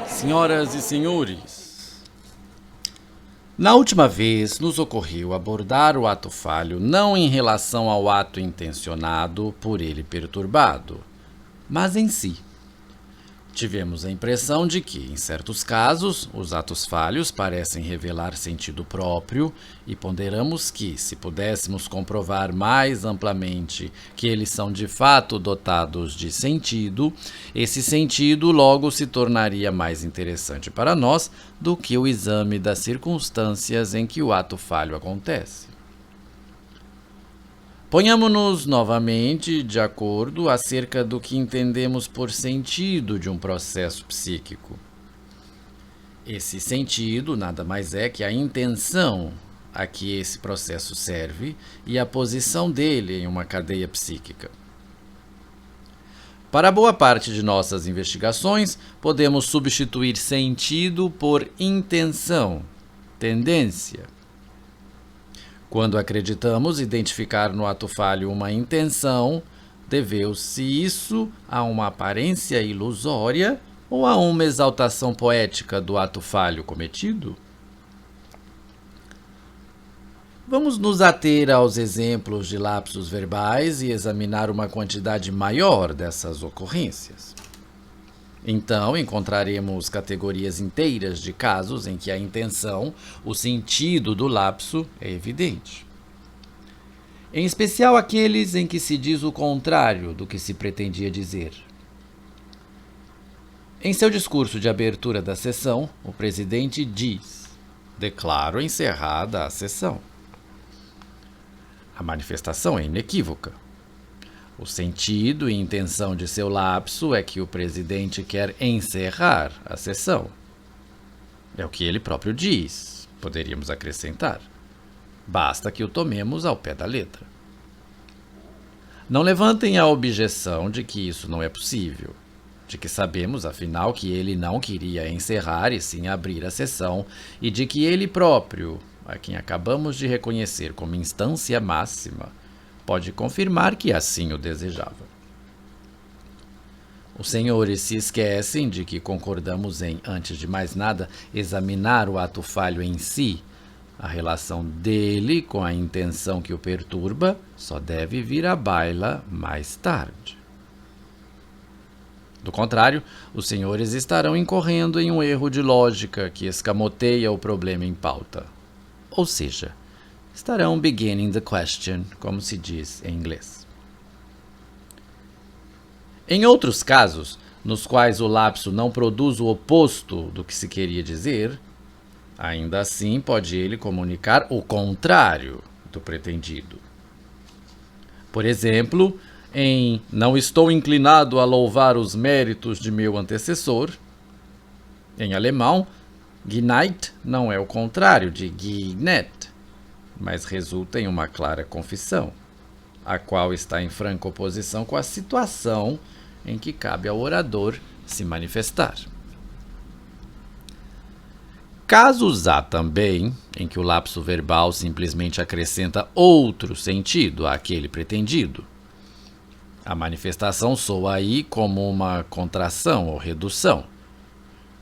Senhoras e senhores, na última vez nos ocorreu abordar o ato falho não em relação ao ato intencionado por ele perturbado, mas em si. Tivemos a impressão de que, em certos casos, os atos falhos parecem revelar sentido próprio e ponderamos que, se pudéssemos comprovar mais amplamente que eles são de fato dotados de sentido, esse sentido logo se tornaria mais interessante para nós do que o exame das circunstâncias em que o ato falho acontece. Ponhamo-nos novamente de acordo acerca do que entendemos por sentido de um processo psíquico. Esse sentido nada mais é que a intenção a que esse processo serve e a posição dele em uma cadeia psíquica. Para boa parte de nossas investigações, podemos substituir sentido por intenção, tendência. Quando acreditamos identificar no ato falho uma intenção, deveu-se isso a uma aparência ilusória ou a uma exaltação poética do ato falho cometido? Vamos nos ater aos exemplos de lapsos verbais e examinar uma quantidade maior dessas ocorrências. Então, encontraremos categorias inteiras de casos em que a intenção, o sentido do lapso, é evidente. Em especial aqueles em que se diz o contrário do que se pretendia dizer. Em seu discurso de abertura da sessão, o presidente diz: "Declaro encerrada a sessão." A manifestação é inequívoca. O sentido e intenção de seu lapso é que o presidente quer encerrar a sessão. É o que ele próprio diz, poderíamos acrescentar. Basta que o tomemos ao pé da letra. Não levantem a objeção de que isso não é possível, de que sabemos, afinal, que ele não queria encerrar e sim abrir a sessão, e de que ele próprio, a quem acabamos de reconhecer como instância máxima, pode confirmar que assim o desejava. Os senhores se esquecem de que concordamos em, antes de mais nada, examinar o ato falho em si. A relação dele com a intenção que o perturba só deve vir à baila mais tarde. Do contrário, os senhores estarão incorrendo em um erro de lógica que escamoteia o problema em pauta. Ou seja, estarão beginning the question, como se diz em inglês. Em outros casos, nos quais o lapso não produz o oposto do que se queria dizer, ainda assim pode ele comunicar o contrário do pretendido. Por exemplo, em "não estou inclinado a louvar os méritos de meu antecessor", em alemão, Gneit não é o contrário de Gnät, mas resulta em uma clara confissão, a qual está em franca oposição com a situação em que cabe ao orador se manifestar. Casos há também em que o lapso verbal simplesmente acrescenta outro sentido àquele pretendido. A manifestação soa aí como uma contração ou redução,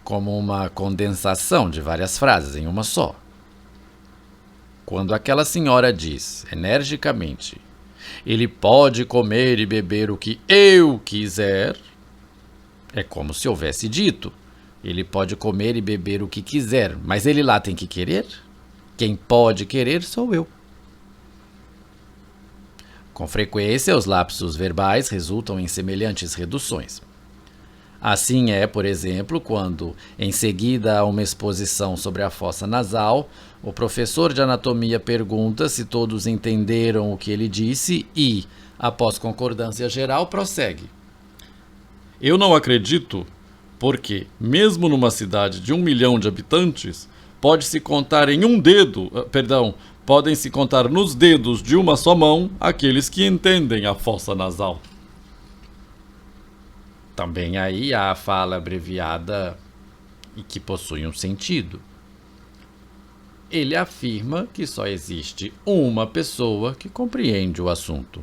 como uma condensação de várias frases em uma só. Quando aquela senhora diz, energicamente, "ele pode comer e beber o que eu quiser", é como se houvesse dito, "ele pode comer e beber o que quiser, mas ele lá tem que querer? Quem pode querer sou eu." Com frequência, os lapsos verbais resultam em semelhantes reduções. Assim é, por exemplo, quando, em seguida a uma exposição sobre a fossa nasal, o professor de anatomia pergunta se todos entenderam o que ele disse e, após concordância geral, prossegue: "Eu não acredito, porque, mesmo numa cidade de 1 milhão de habitantes, pode-se contar em podem se contar nos dedos de uma só mão aqueles que entendem a fossa nasal." Também aí há a fala abreviada e que possui um sentido. Ele afirma que só existe uma pessoa que compreende o assunto.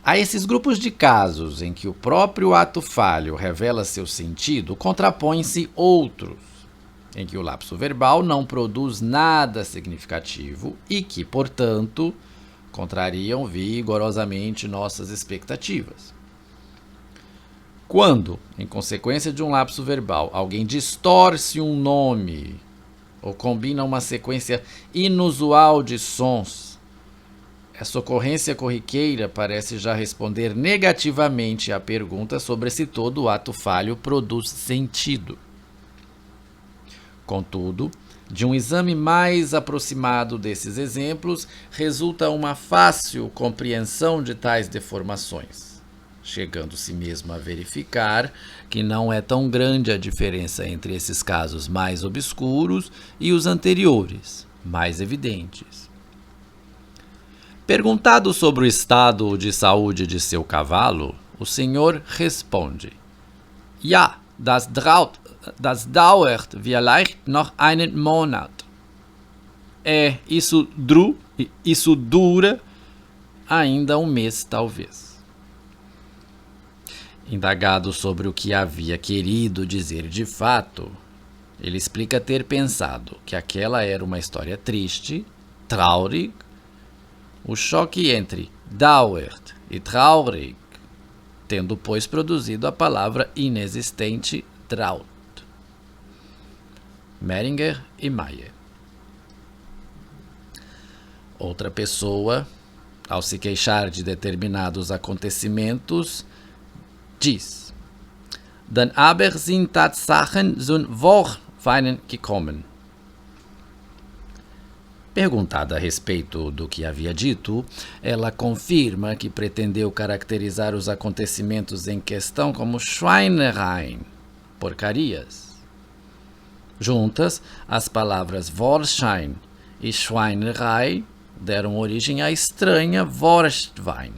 A esses grupos de casos em que o próprio ato falho revela seu sentido, contrapõem-se outros, em que o lapso verbal não produz nada significativo e que, portanto, contrariam vigorosamente nossas expectativas. Quando, em consequência de um lapso verbal, alguém distorce um nome ou combina uma sequência inusual de sons, essa ocorrência corriqueira parece já responder negativamente à pergunta sobre se todo ato falho produz sentido. Contudo, de um exame mais aproximado desses exemplos, resulta uma fácil compreensão de tais deformações, chegando-se mesmo a verificar que não é tão grande a diferença entre esses casos mais obscuros e os anteriores, mais evidentes. Perguntado sobre o estado de saúde de seu cavalo, o senhor responde: Ja, das dauert vielleicht noch einen Monat. Isso dura ainda um mês, talvez. Indagado sobre o que havia querido dizer de fato, ele explica ter pensado que aquela era uma história triste, traurig, o choque entre dauert e traurig, tendo, pois, produzido a palavra inexistente Traut. Meringer e Mayer. Outra pessoa, ao se queixar de determinados acontecimentos, diz: Dann aber sind Tatsachen zum Vorweinen gekommen. Perguntada a respeito do que havia dito, ela confirma que pretendeu caracterizar os acontecimentos em questão como Schweinereien, porcarias. Juntas, as palavras Vorschein e Schweinerei deram origem à estranha Worstwein.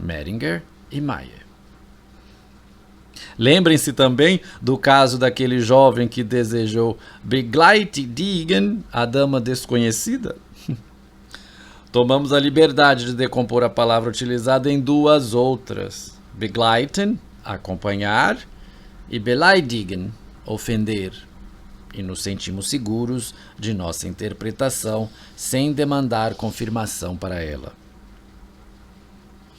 Meringer e Mayer. Lembrem-se também do caso daquele jovem que desejou begleitigen, a dama desconhecida. Tomamos a liberdade de decompor a palavra utilizada em duas outras: begleiten, acompanhar, e beleidigen, ofender. E nos sentimos seguros de nossa interpretação sem demandar confirmação para ela.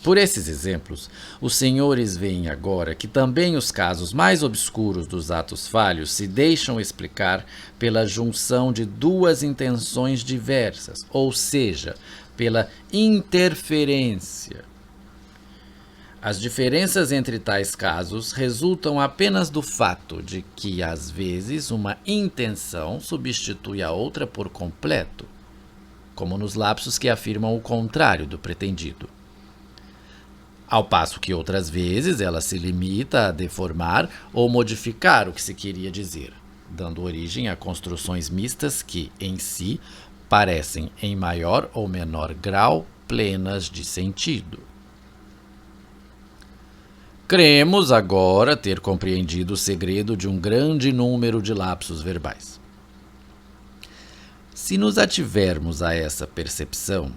Por esses exemplos, os senhores veem agora que também os casos mais obscuros dos atos falhos se deixam explicar pela junção de duas intenções diversas, ou seja, pela interferência. As diferenças entre tais casos resultam apenas do fato de que, às vezes, uma intenção substitui a outra por completo, como nos lapsos que afirmam o contrário do pretendido. Ao passo que outras vezes ela se limita a deformar ou modificar o que se queria dizer, dando origem a construções mistas que, em si, parecem, em maior ou menor grau, plenas de sentido. Cremos agora ter compreendido o segredo de um grande número de lapsos verbais. Se nos ativermos a essa percepção,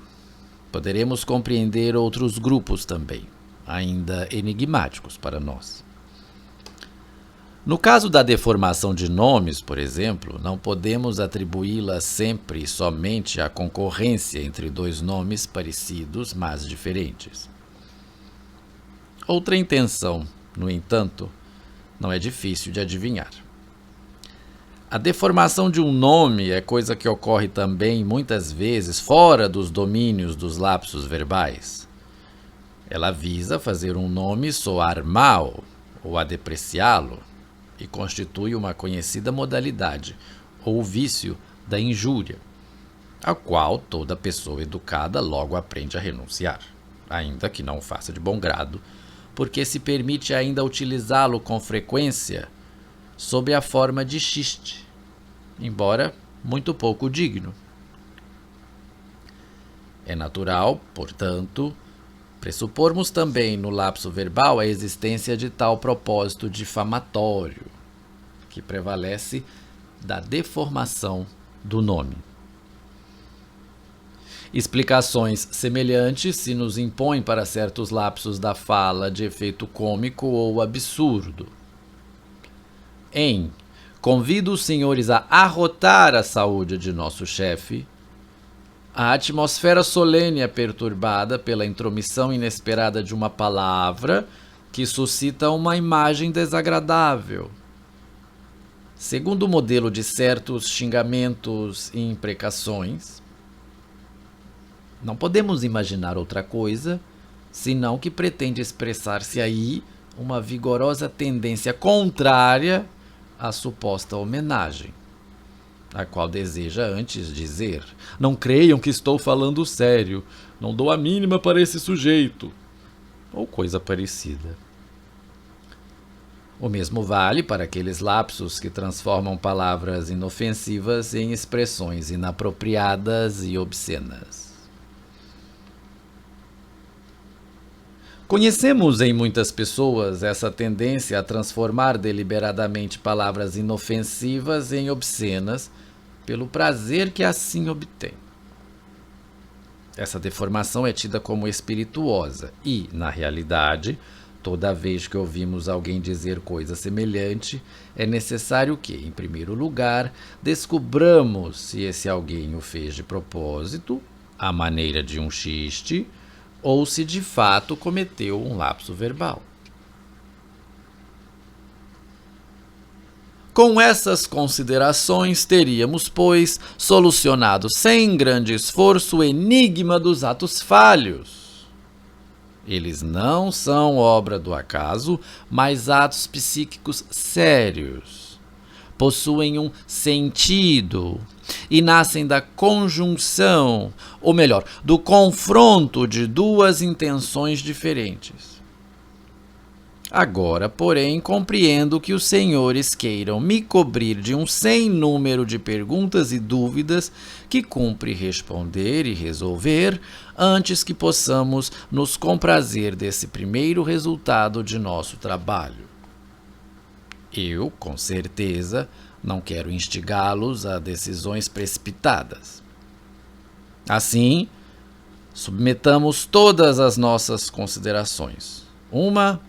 poderemos compreender outros grupos também, ainda enigmáticos para nós. No caso da deformação de nomes, por exemplo, não podemos atribuí-la sempre e somente à concorrência entre dois nomes parecidos, mas diferentes. Outra intenção, no entanto, não é difícil de adivinhar. A deformação de um nome é coisa que ocorre também, muitas vezes, fora dos domínios dos lapsos verbais. Ela visa fazer um nome soar mal ou a depreciá-lo e constitui uma conhecida modalidade ou vício da injúria, a qual toda pessoa educada logo aprende a renunciar, ainda que não o faça de bom grado, porque se permite ainda utilizá-lo com frequência sob a forma de xiste, embora muito pouco digno. É natural, portanto, pressupormos também no lapso verbal a existência de tal propósito difamatório, que prevalece da deformação do nome. Explicações semelhantes se nos impõem para certos lapsos da fala de efeito cômico ou absurdo. Convido os senhores a arrotar a saúde de nosso chefe. A atmosfera solene é perturbada pela intromissão inesperada de uma palavra que suscita uma imagem desagradável. Segundo o modelo de certos xingamentos e imprecações, não podemos imaginar outra coisa, senão que pretende expressar-se aí uma vigorosa tendência contrária à suposta homenagem, a qual deseja antes dizer: não creiam que estou falando sério, não dou a mínima para esse sujeito, ou coisa parecida. O mesmo vale para aqueles lapsos que transformam palavras inofensivas em expressões inapropriadas e obscenas. Conhecemos em muitas pessoas essa tendência a transformar deliberadamente palavras inofensivas em obscenas pelo prazer que assim obtém. Essa deformação é tida como espirituosa e, na realidade, toda vez que ouvimos alguém dizer coisa semelhante, é necessário que, em primeiro lugar, descubramos se esse alguém o fez de propósito, à maneira de um xiste, ou se de fato cometeu um lapso verbal. Com essas considerações, teríamos, pois, solucionado sem grande esforço o enigma dos atos falhos. Eles não são obra do acaso, mas atos psíquicos sérios. Possuem um sentido e nascem da conjunção, ou melhor, do confronto de duas intenções diferentes. Agora, porém, compreendo que os senhores queiram me cobrir de um sem número de perguntas e dúvidas que cumpre responder e resolver antes que possamos nos comprazer desse primeiro resultado de nosso trabalho. Eu, com certeza, não quero instigá-los a decisões precipitadas. Assim, submetamos todas as nossas considerações, uma,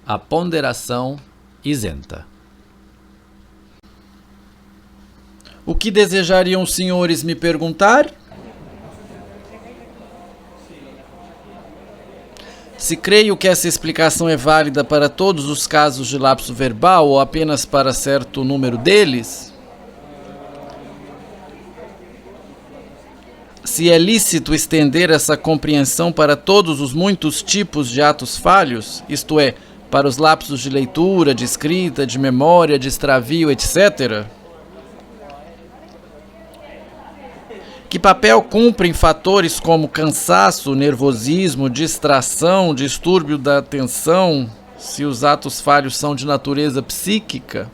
a ponderação isenta. O que desejariam os senhores me perguntar? Se creio que essa explicação é válida para todos os casos de lapso verbal ou apenas para certo número deles? Se é lícito estender essa compreensão para todos os muitos tipos de atos falhos, isto é, para os lapsos de leitura, de escrita, de memória, de extravio, etc., que papel cumprem fatores como cansaço, nervosismo, distração, distúrbio da atenção, se os atos falhos são de natureza psíquica?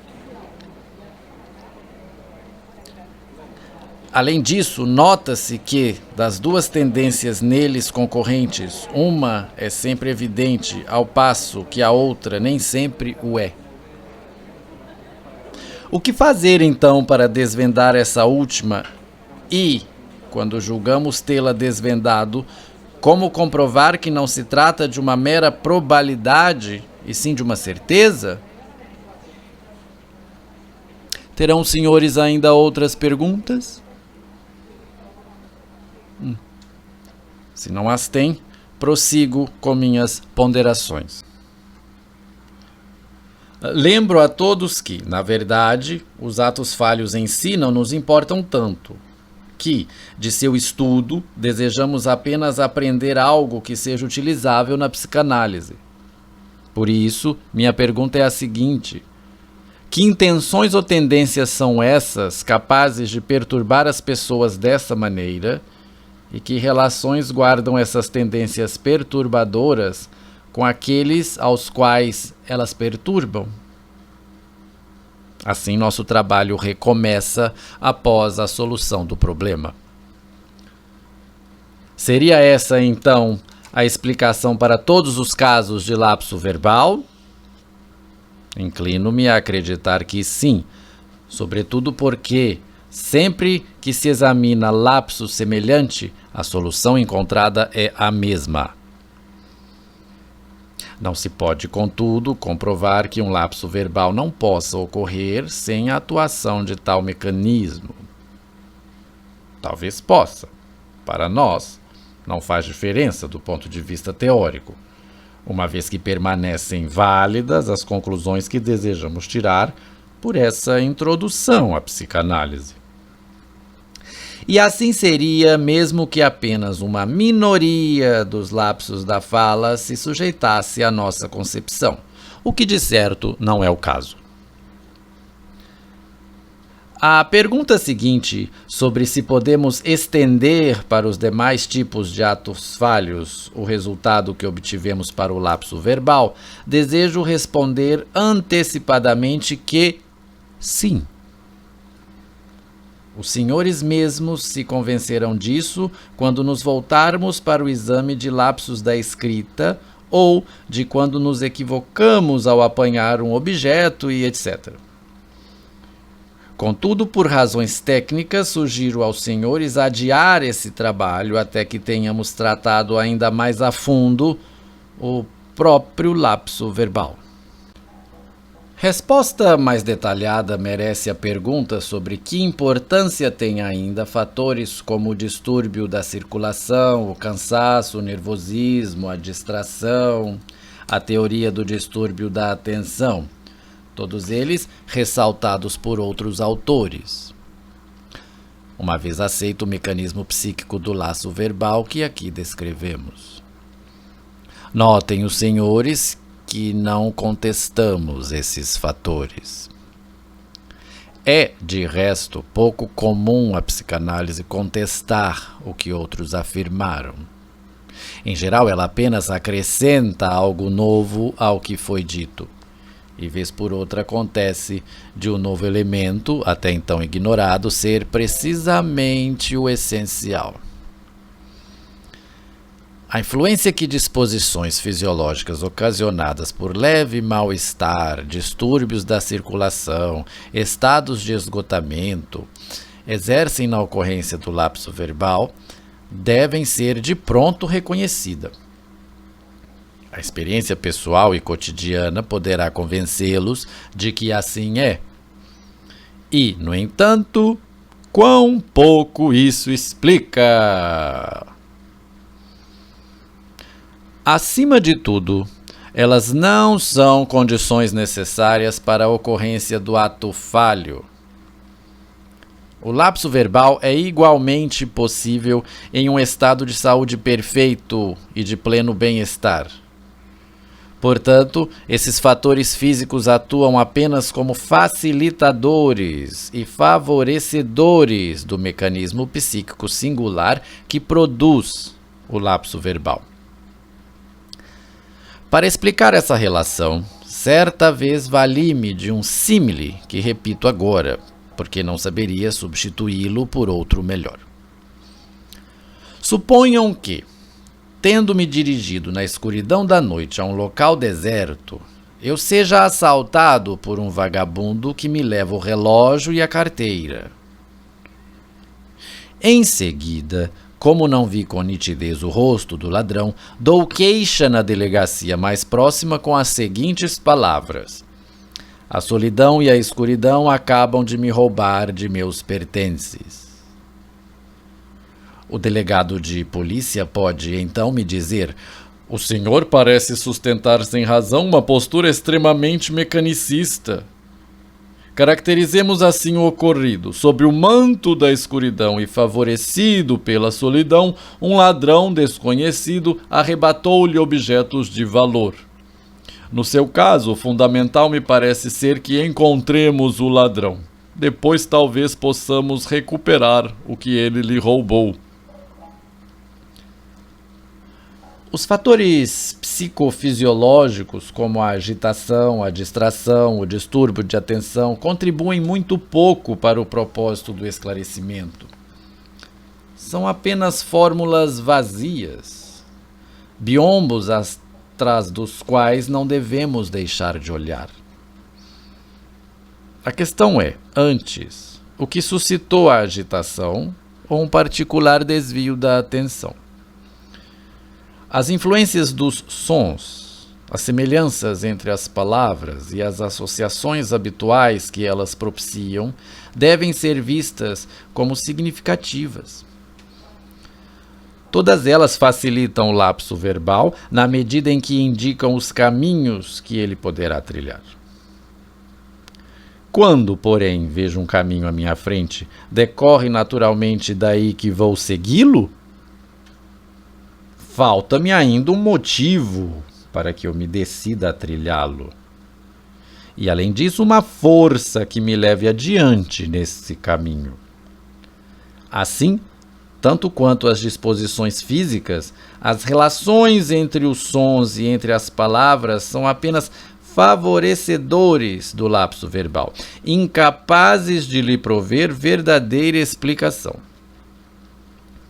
Além disso, nota-se que, das duas tendências neles concorrentes, uma é sempre evidente, ao passo que a outra nem sempre o é. O que fazer, então, para desvendar essa última e, quando julgamos tê-la desvendado, como comprovar que não se trata de uma mera probabilidade, e sim de uma certeza? Terão os senhores ainda outras perguntas? Se não as têm, prossigo com minhas ponderações. Lembro a todos que, na verdade, os atos falhos em si não nos importam tanto, que, de seu estudo, desejamos apenas aprender algo que seja utilizável na psicanálise. Por isso, minha pergunta é a seguinte: que intenções ou tendências são essas capazes de perturbar as pessoas dessa maneira? E que relações guardam essas tendências perturbadoras com aqueles aos quais elas perturbam? Assim, nosso trabalho recomeça após a solução do problema. Seria essa, então, a explicação para todos os casos de lapso verbal? Inclino-me a acreditar que sim, sobretudo porque, Sempre que se examina lapso semelhante, a solução encontrada é a mesma. Não se pode, contudo, comprovar que um lapso verbal não possa ocorrer sem a atuação de tal mecanismo. Talvez possa. Para nós, não faz diferença do ponto de vista teórico, uma vez que permanecem válidas as conclusões que desejamos tirar por essa introdução à psicanálise. E assim seria mesmo que apenas uma minoria dos lapsos da fala se sujeitasse à nossa concepção, o que de certo não é o caso. A pergunta seguinte, sobre se podemos estender para os demais tipos de atos falhos o resultado que obtivemos para o lapso verbal, desejo responder antecipadamente que sim. Os senhores mesmos se convencerão disso quando nos voltarmos para o exame de lapsos da escrita ou de quando nos equivocamos ao apanhar um objeto e etc. Contudo, por razões técnicas, sugiro aos senhores adiar esse trabalho até que tenhamos tratado ainda mais a fundo o próprio lapso verbal. Resposta mais detalhada merece a pergunta sobre que importância têm ainda fatores como o distúrbio da circulação, o cansaço, o nervosismo, a distração, a teoria do distúrbio da atenção, todos eles ressaltados por outros autores. Uma vez aceito o mecanismo psíquico do laço verbal que aqui descrevemos. Notem os senhores que não contestamos esses fatores. É, de resto, pouco comum a psicanálise contestar o que outros afirmaram. Em geral, ela apenas acrescenta algo novo ao que foi dito, e vez por outra acontece de um novo elemento, até então ignorado, ser precisamente o essencial. A influência que disposições fisiológicas ocasionadas por leve mal-estar, distúrbios da circulação, estados de esgotamento, exercem na ocorrência do lapso verbal, devem ser de pronto reconhecida. A experiência pessoal e cotidiana poderá convencê-los de que assim é. E, no entanto, quão pouco isso explica! Acima de tudo, elas não são condições necessárias para a ocorrência do ato falho. O lapso verbal é igualmente possível em um estado de saúde perfeito e de pleno bem-estar. Portanto, esses fatores físicos atuam apenas como facilitadores e favorecedores do mecanismo psíquico singular que produz o lapso verbal. Para explicar essa relação, certa vez vali-me de um símile que repito agora, porque não saberia substituí-lo por outro melhor. Suponham que, tendo-me dirigido na escuridão da noite a um local deserto, eu seja assaltado por um vagabundo que me leva o relógio e a carteira. Em seguida, como não vi com nitidez o rosto do ladrão, dou queixa na delegacia mais próxima com as seguintes palavras: a solidão e a escuridão acabam de me roubar de meus pertences. O delegado de polícia pode, então, me dizer: o senhor parece sustentar sem razão uma postura extremamente mecanicista. Caracterizemos assim o ocorrido. Sob o manto da escuridão e favorecido pela solidão, um ladrão desconhecido arrebatou-lhe objetos de valor. No seu caso, o fundamental me parece ser que encontremos o ladrão. Depois talvez possamos recuperar o que ele lhe roubou. Os fatores psicofisiológicos, como a agitação, a distração, o distúrbio de atenção, contribuem muito pouco para o propósito do esclarecimento. São apenas fórmulas vazias, biombos atrás dos quais não devemos deixar de olhar. A questão é, antes, o que suscitou a agitação ou um particular desvio da atenção. As influências dos sons, as semelhanças entre as palavras e as associações habituais que elas propiciam devem ser vistas como significativas. Todas elas facilitam o lapso verbal na medida em que indicam os caminhos que ele poderá trilhar. Quando, porém, vejo um caminho à minha frente, decorre naturalmente daí que vou segui-lo? Falta-me ainda um motivo para que eu me decida a trilhá-lo. E, além disso, uma força que me leve adiante nesse caminho. Assim, tanto quanto as disposições físicas, as relações entre os sons e entre as palavras são apenas favorecedores do lapso verbal, incapazes de lhe prover verdadeira explicação.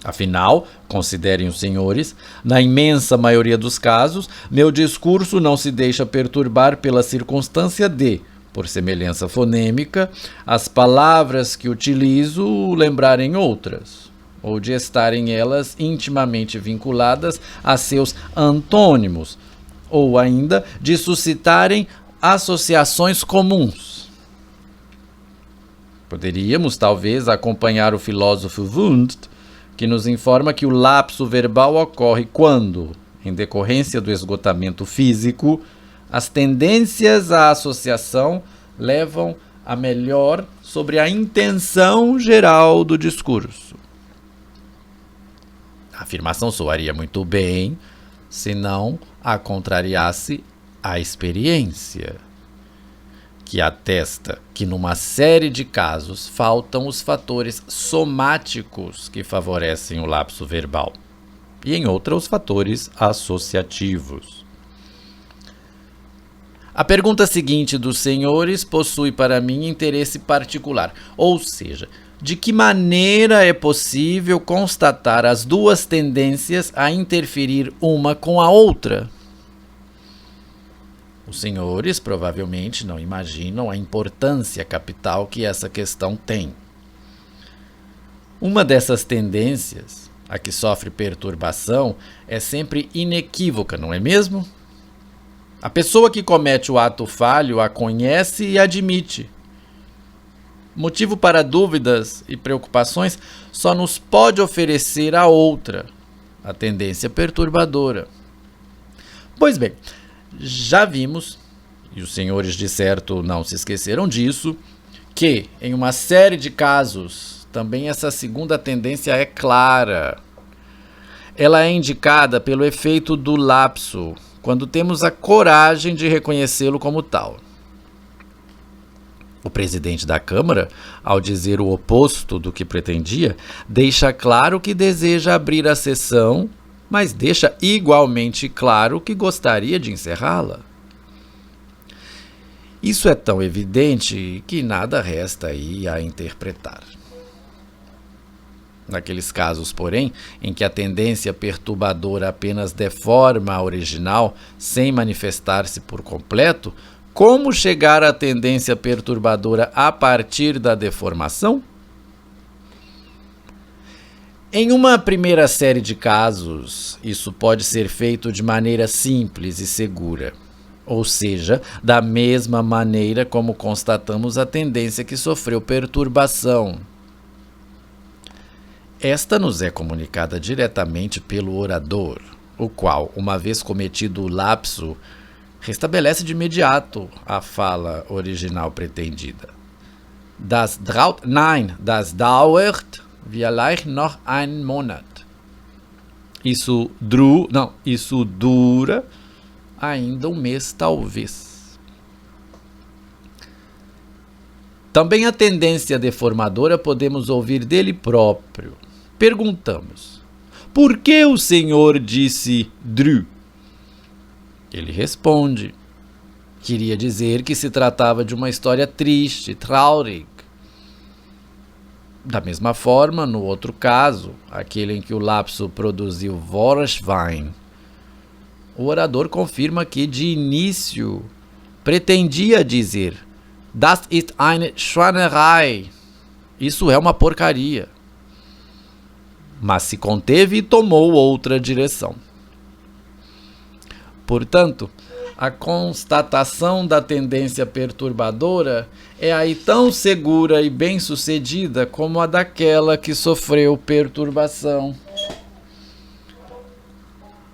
Afinal, considerem os senhores, na imensa maioria dos casos, meu discurso não se deixa perturbar pela circunstância de, por semelhança fonêmica, as palavras que utilizo lembrarem outras, ou de estarem elas intimamente vinculadas a seus antônimos, ou ainda de suscitarem associações comuns. Poderíamos, talvez, acompanhar o filósofo Wundt, que nos informa que o lapso verbal ocorre quando, em decorrência do esgotamento físico, as tendências à associação levam a melhor sobre a intenção geral do discurso. A afirmação soaria muito bem se não a contrariasse a experiência, que atesta que numa série de casos faltam os fatores somáticos que favorecem o lapso verbal, e em outros os fatores associativos. A pergunta seguinte dos senhores possui para mim interesse particular, ou seja, de que maneira é possível constatar as duas tendências a interferir uma com a outra? Os senhores provavelmente não imaginam a importância capital que essa questão tem. Uma dessas tendências, a que sofre perturbação, é sempre inequívoca, não é mesmo? A pessoa que comete o ato falho a conhece e admite. Motivo para dúvidas e preocupações só nos pode oferecer a outra, a tendência perturbadora. Pois bem, já vimos, e os senhores de certo não se esqueceram disso, que em uma série de casos também essa segunda tendência é clara. Ela é indicada pelo efeito do lapso, quando temos a coragem de reconhecê-lo como tal. O presidente da Câmara, ao dizer o oposto do que pretendia, deixa claro que deseja abrir a sessão, mas deixa igualmente claro que gostaria de encerrá-la. Isso é tão evidente que nada resta aí a interpretar. Naqueles casos, porém, em que a tendência perturbadora apenas deforma a original sem manifestar-se por completo, como chegar à tendência perturbadora a partir da deformação? Em uma primeira série de casos, isso pode ser feito de maneira simples e segura, ou seja, da mesma maneira como constatamos a tendência que sofreu perturbação. Esta nos é comunicada diretamente pelo orador, o qual, uma vez cometido o lapso, restabelece de imediato a fala original pretendida. Das dauert vielleicht noch einen Monat. Isso dura ainda um mês, talvez. Também a tendência deformadora podemos ouvir dele próprio. Perguntamos: por que o senhor disse dru? Ele responde: queria dizer que se tratava de uma história triste, traurig. Da mesma forma, no outro caso, aquele em que o lapso produziu Worschwein, o orador confirma que, de início, pretendia dizer Das ist eine Schweinerei. Isso é uma porcaria. Mas se conteve e tomou outra direção. Portanto, a constatação da tendência perturbadora é aí tão segura e bem-sucedida como a daquela que sofreu perturbação.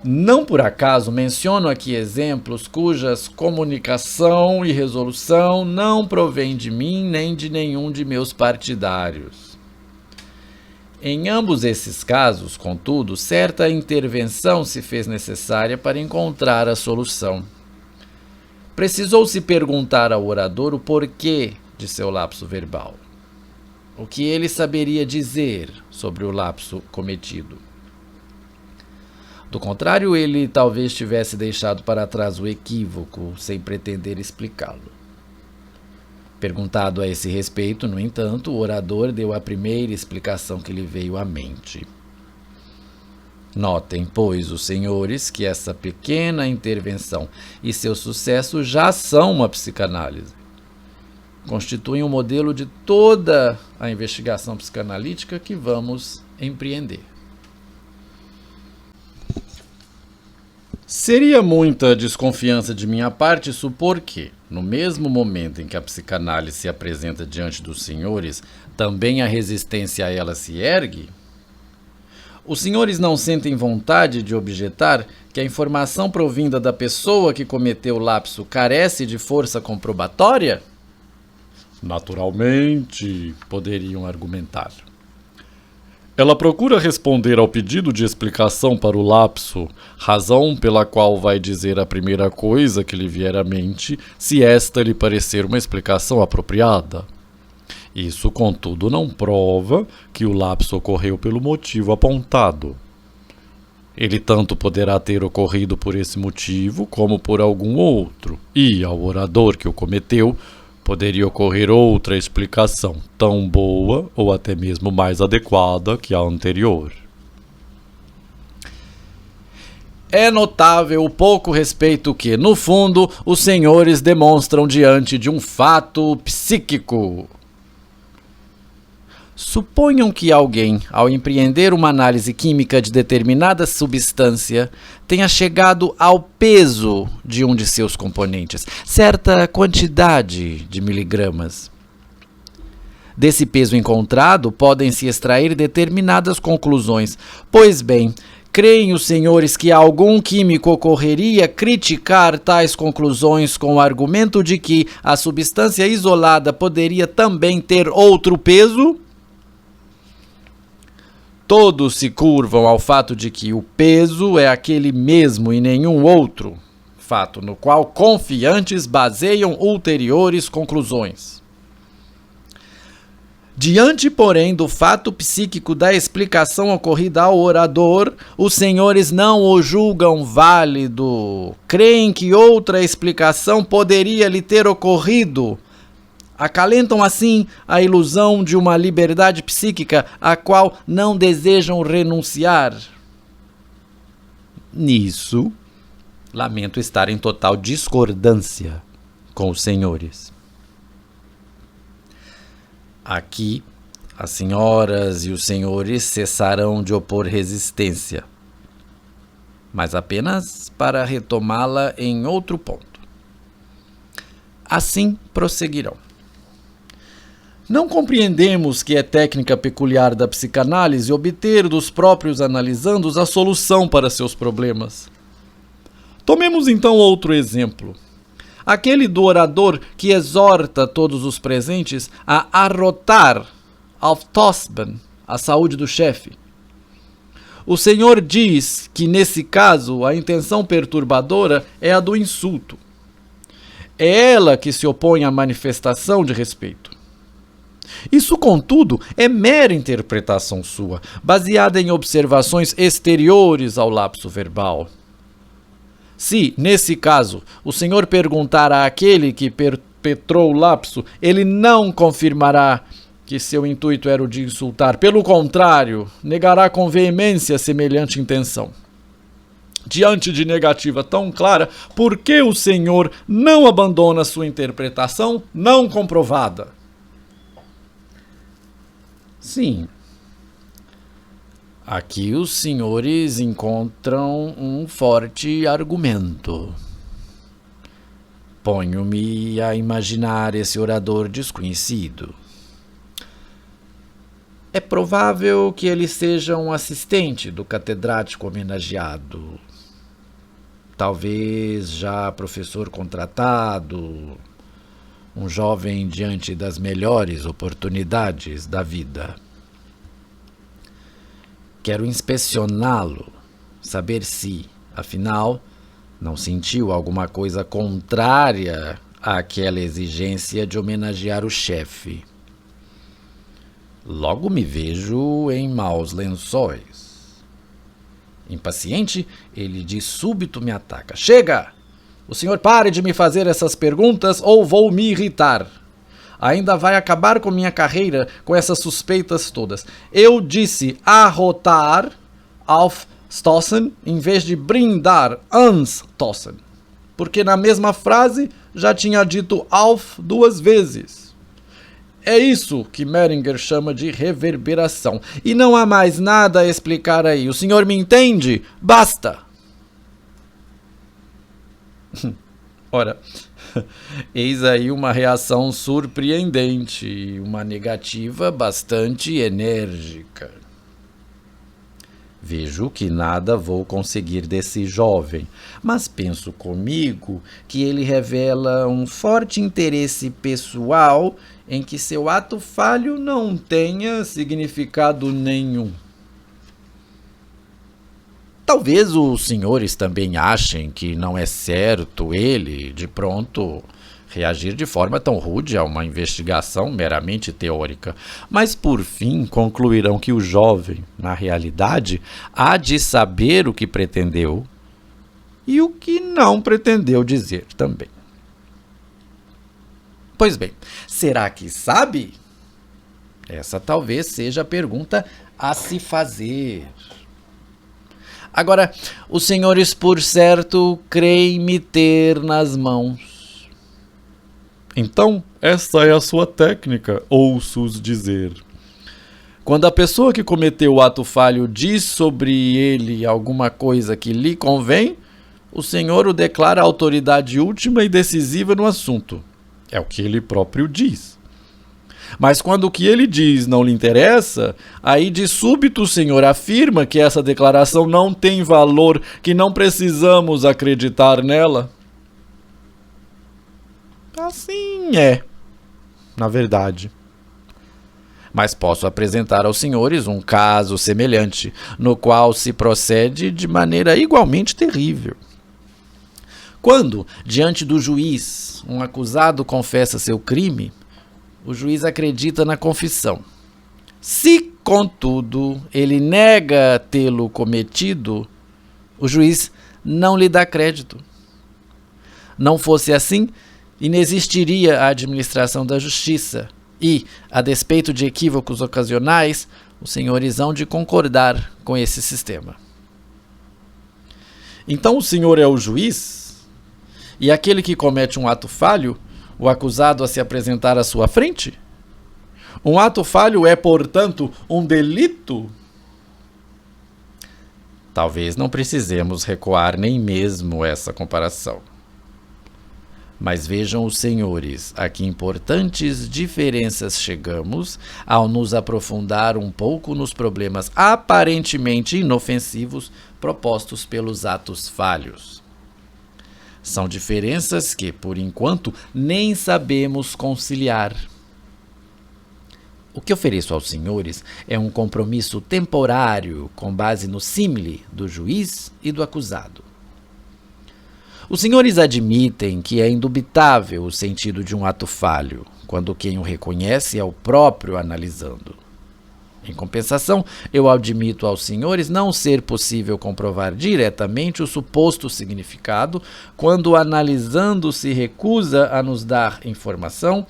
Não por acaso menciono aqui exemplos cujas comunicação e resolução não provém de mim nem de nenhum de meus partidários. Em ambos esses casos, contudo, certa intervenção se fez necessária para encontrar a solução. Precisou-se perguntar ao orador o porquê de seu lapso verbal, o que ele saberia dizer sobre o lapso cometido. Do contrário, ele talvez tivesse deixado para trás o equívoco, sem pretender explicá-lo. Perguntado a esse respeito, no entanto, o orador deu a primeira explicação que lhe veio à mente. Notem, pois, os senhores, que essa pequena intervenção e seu sucesso já são uma psicanálise. Constituem um modelo de toda a investigação psicanalítica que vamos empreender. Seria muita desconfiança de minha parte supor que, no mesmo momento em que a psicanálise se apresenta diante dos senhores, também a resistência a ela se ergue? Os senhores não sentem vontade de objetar que a informação provinda da pessoa que cometeu o lapso carece de força comprobatória? Naturalmente, poderiam argumentar. Ela procura responder ao pedido de explicação para o lapso, razão pela qual vai dizer a primeira coisa que lhe vier à mente, se esta lhe parecer uma explicação apropriada. Isso, contudo, não prova que o lapso ocorreu pelo motivo apontado. Ele tanto poderá ter ocorrido por esse motivo como por algum outro, e ao orador que o cometeu, poderia ocorrer outra explicação, tão boa ou até mesmo mais adequada que a anterior. É notável o pouco respeito que, no fundo, os senhores demonstram diante de um fato psíquico. Suponham que alguém, ao empreender uma análise química de determinada substância, tenha chegado ao peso de um de seus componentes, certa quantidade de miligramas. Desse peso encontrado, podem se extrair determinadas conclusões. Pois bem, creem os senhores que algum químico ocorreria criticar tais conclusões com o argumento de que a substância isolada poderia também ter outro peso? Todos se curvam ao fato de que o peso é aquele mesmo e nenhum outro, fato no qual confiantes baseiam ulteriores conclusões. Diante, porém, do fato psíquico da explicação ocorrida ao orador, os senhores não o julgam válido, creem que outra explicação poderia lhe ter ocorrido. Acalentam assim a ilusão de uma liberdade psíquica à qual não desejam renunciar. Nisso, lamento estar em total discordância com os senhores. Aqui, as senhoras e os senhores cessarão de opor resistência, mas apenas para retomá-la em outro ponto. Assim prosseguirão. Não compreendemos que é técnica peculiar da psicanálise obter dos próprios analisandos a solução para seus problemas. Tomemos então outro exemplo. Aquele do orador que exorta todos os presentes a arrotar, auftospern, a saúde do chefe. O senhor diz que, nesse caso, a intenção perturbadora é a do insulto. É ela que se opõe à manifestação de respeito. Isso, contudo, é mera interpretação sua, baseada em observações exteriores ao lapso verbal. Se, nesse caso, o senhor perguntar àquele que perpetrou o lapso, ele não confirmará que seu intuito era o de insultar. Pelo contrário, negará com veemência semelhante intenção. Diante de negativa tão clara, por que o senhor não abandona sua interpretação não comprovada? Sim. Aqui os senhores encontram um forte argumento. Ponho-me a imaginar esse orador desconhecido. É provável que ele seja um assistente do catedrático homenageado. Talvez já professor contratado, um jovem diante das melhores oportunidades da vida. Quero inspecioná-lo, saber se, afinal, não sentiu alguma coisa contrária àquela exigência de homenagear o chefe. Logo me vejo em maus lençóis. Impaciente, ele de súbito me ataca. Chega! O senhor pare de me fazer essas perguntas ou vou me irritar. Ainda vai acabar com minha carreira com essas suspeitas todas. Eu disse arrotar aufstoßen em vez de brindar anstoßen. Porque na mesma frase já tinha dito auf 2 vezes. É isso que Meringer chama de reverberação. E não há mais nada a explicar aí. O senhor me entende? Basta! Ora, eis aí uma reação surpreendente, uma negativa bastante enérgica. Vejo que nada vou conseguir desse jovem, mas penso comigo que ele revela um forte interesse pessoal em que seu ato falho não tenha significado nenhum. Talvez os senhores também achem que não é certo ele, de pronto, reagir de forma tão rude a uma investigação meramente teórica, mas por fim concluirão que o jovem, na realidade, há de saber o que pretendeu e o que não pretendeu dizer também. Pois bem, será que sabe? Essa talvez seja a pergunta a se fazer. Agora, os senhores, por certo, creem me ter nas mãos. Então, essa é a sua técnica, ouço-os dizer. Quando a pessoa que cometeu o ato falho diz sobre ele alguma coisa que lhe convém, o senhor o declara autoridade última e decisiva no assunto. É o que ele próprio diz. Mas quando o que ele diz não lhe interessa, aí de súbito o senhor afirma que essa declaração não tem valor, que não precisamos acreditar nela. Assim é, na verdade. Mas posso apresentar aos senhores um caso semelhante, no qual se procede de maneira igualmente terrível. Quando, diante do juiz, um acusado confessa seu crime, o juiz acredita na confissão. Se, contudo, ele nega tê-lo cometido, o juiz não lhe dá crédito. Não fosse assim, inexistiria a administração da justiça e, a despeito de equívocos ocasionais, os senhores hão de concordar com esse sistema. Então o senhor é o juiz? E aquele que comete um ato falho, o acusado a se apresentar à sua frente? Um ato falho é, portanto, um delito? Talvez não precisemos recuar nem mesmo essa comparação. Mas vejam os senhores a que importantes diferenças chegamos ao nos aprofundar um pouco nos problemas aparentemente inofensivos propostos pelos atos falhos. São diferenças que, por enquanto, nem sabemos conciliar. O que ofereço aos senhores é um compromisso temporário com base no símile do juiz e do acusado. Os senhores admitem que é indubitável o sentido de um ato falho, quando quem o reconhece é o próprio analisando. Em compensação, eu admito aos senhores não ser possível comprovar diretamente o suposto significado quando o analisando se recusa a nos dar informação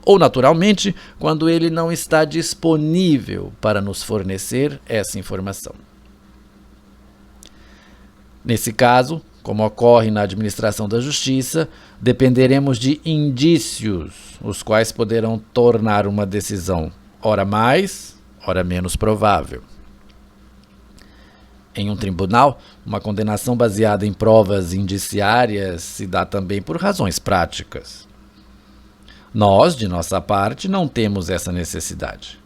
ou, naturalmente, quando ele não está disponível para nos fornecer essa informação. Nesse caso, como ocorre na administração da justiça, dependeremos de indícios, os quais poderão tornar uma decisão, ora mais, ora menos provável. Em um tribunal, uma condenação baseada em provas indiciárias se dá também por razões práticas. Nós, de nossa parte, não temos essa necessidade.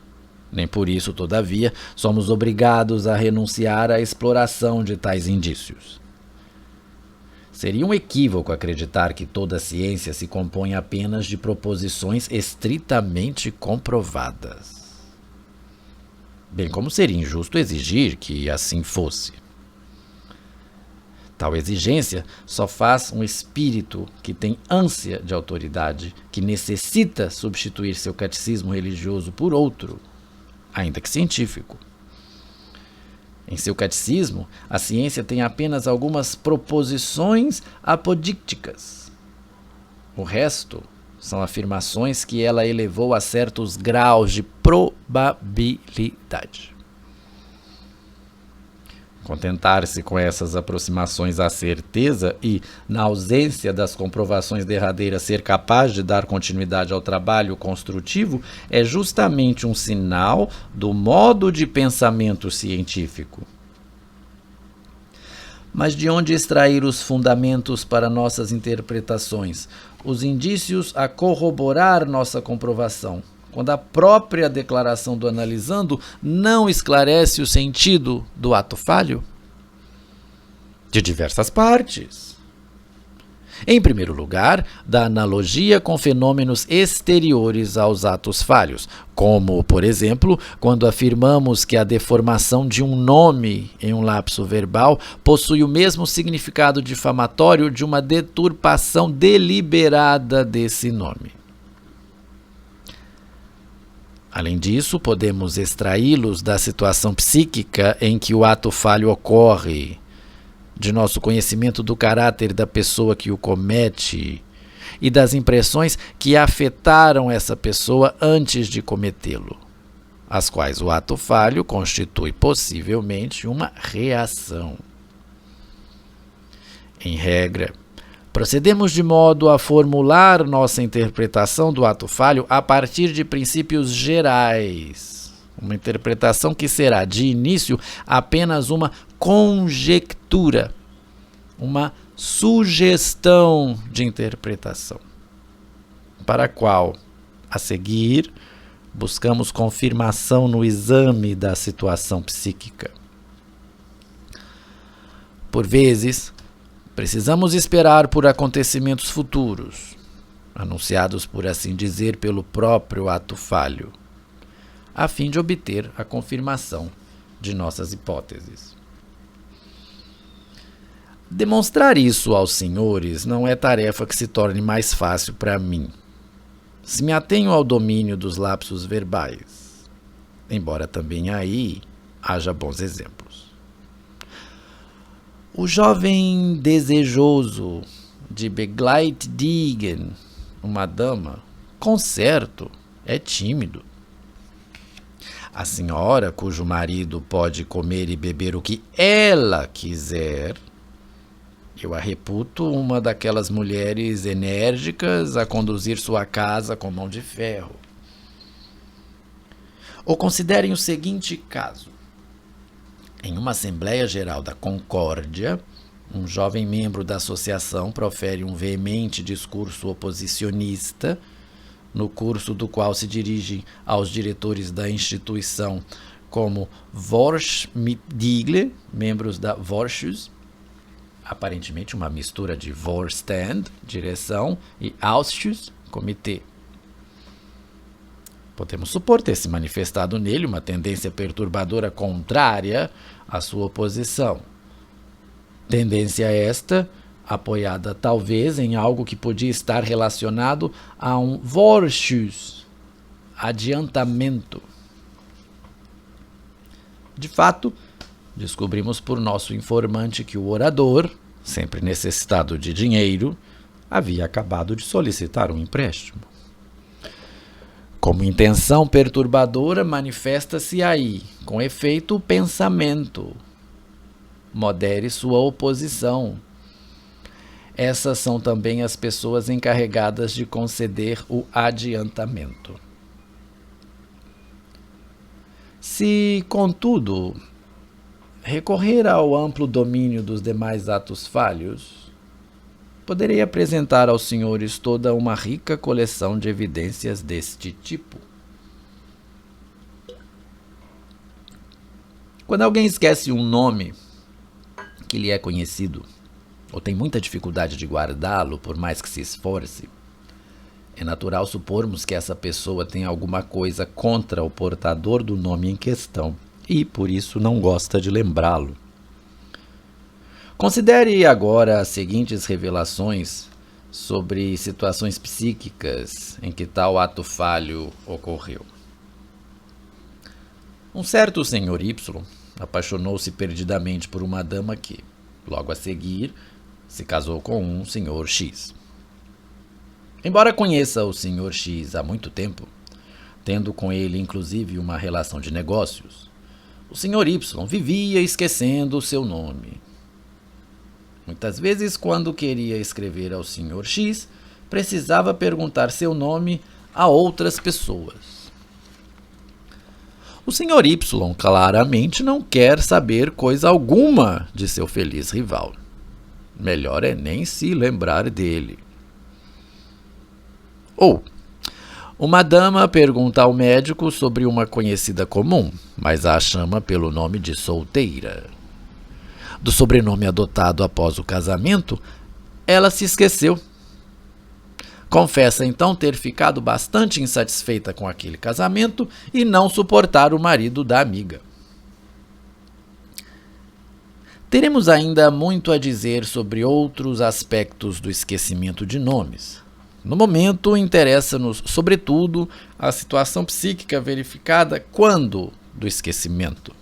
Nem por isso, todavia, somos obrigados a renunciar à exploração de tais indícios. Seria um equívoco acreditar que toda a ciência se compõe apenas de proposições estritamente comprovadas. Bem como seria injusto exigir que assim fosse. Tal exigência só faz um espírito que tem ânsia de autoridade, que necessita substituir seu catecismo religioso por outro, ainda que científico. Em seu catecismo, a ciência tem apenas algumas proposições apodícticas. O resto são afirmações que ela elevou a certos graus de probabilidade. Contentar-se com essas aproximações à certeza e, na ausência das comprovações derradeiras, ser capaz de dar continuidade ao trabalho construtivo é justamente um sinal do modo de pensamento científico. Mas de onde extrair os fundamentos para nossas interpretações, os indícios a corroborar nossa comprovação, quando a própria declaração do analisando não esclarece o sentido do ato falho? De diversas partes. Em primeiro lugar, da analogia com fenômenos exteriores aos atos falhos, como, por exemplo, quando afirmamos que a deformação de um nome em um lapso verbal possui o mesmo significado difamatório de uma deturpação deliberada desse nome. Além disso, podemos extraí-los da situação psíquica em que o ato falho ocorre, de nosso conhecimento do caráter da pessoa que o comete e das impressões que afetaram essa pessoa antes de cometê-lo, as quais o ato falho constitui possivelmente uma reação. Em regra, procedemos de modo a formular nossa interpretação do ato falho a partir de princípios gerais, uma interpretação que será, de início, apenas uma conjectura, uma sugestão de interpretação, para a qual, a seguir, buscamos confirmação no exame da situação psíquica. Por vezes, precisamos esperar por acontecimentos futuros, anunciados, por assim dizer, pelo próprio ato falho, a fim de obter a confirmação de nossas hipóteses. Demonstrar isso aos senhores não é tarefa que se torne mais fácil para mim, se me atenho ao domínio dos lapsos verbais, embora também aí haja bons exemplos. O jovem desejoso de begleitdigen, uma dama, com certo, é tímido. A senhora, cujo marido pode comer e beber o que ela quiser, eu a reputo uma daquelas mulheres enérgicas a conduzir sua casa com mão de ferro. Ou considerem o seguinte caso. Em uma Assembleia Geral da Concórdia, um jovem membro da associação profere um veemente discurso oposicionista, no curso do qual se dirige aos diretores da instituição como Vorstandsmitglieder, membros da Vorschus, aparentemente uma mistura de Vorstand, direção, e Ausschuss, comitê. Podemos supor ter se manifestado nele uma tendência perturbadora contrária à sua oposição. Tendência esta, apoiada talvez em algo que podia estar relacionado a um Vorschuss, adiantamento. De fato, descobrimos por nosso informante que o orador, sempre necessitado de dinheiro, havia acabado de solicitar um empréstimo. Como intenção perturbadora, manifesta-se aí, com efeito, o pensamento. Modere sua oposição. Essas são também as pessoas encarregadas de conceder o adiantamento. Se, contudo, recorrer ao amplo domínio dos demais atos falhos, poderei apresentar aos senhores toda uma rica coleção de evidências deste tipo. Quando alguém esquece um nome que lhe é conhecido, ou tem muita dificuldade de guardá-lo por mais que se esforce, é natural supormos que essa pessoa tem alguma coisa contra o portador do nome em questão e, por isso, não gosta de lembrá-lo. Considere agora as seguintes revelações sobre situações psíquicas em que tal ato falho ocorreu. Um certo senhor Y apaixonou-se perdidamente por uma dama que, logo a seguir, se casou com um senhor X. Embora conheça o senhor X há muito tempo, tendo com ele inclusive uma relação de negócios, o senhor Y vivia esquecendo o seu nome. Muitas vezes, quando queria escrever ao senhor X, precisava perguntar seu nome a outras pessoas. O senhor Y claramente não quer saber coisa alguma de seu feliz rival. Melhor é nem se lembrar dele. Ou, uma dama pergunta ao médico sobre uma conhecida comum, mas a chama pelo nome de solteira. Do sobrenome adotado após o casamento, ela se esqueceu. Confessa então ter ficado bastante insatisfeita com aquele casamento e não suportar o marido da amiga. Teremos ainda muito a dizer sobre outros aspectos do esquecimento de nomes. No momento, interessa-nos, sobretudo, a situação psíquica verificada quando do esquecimento.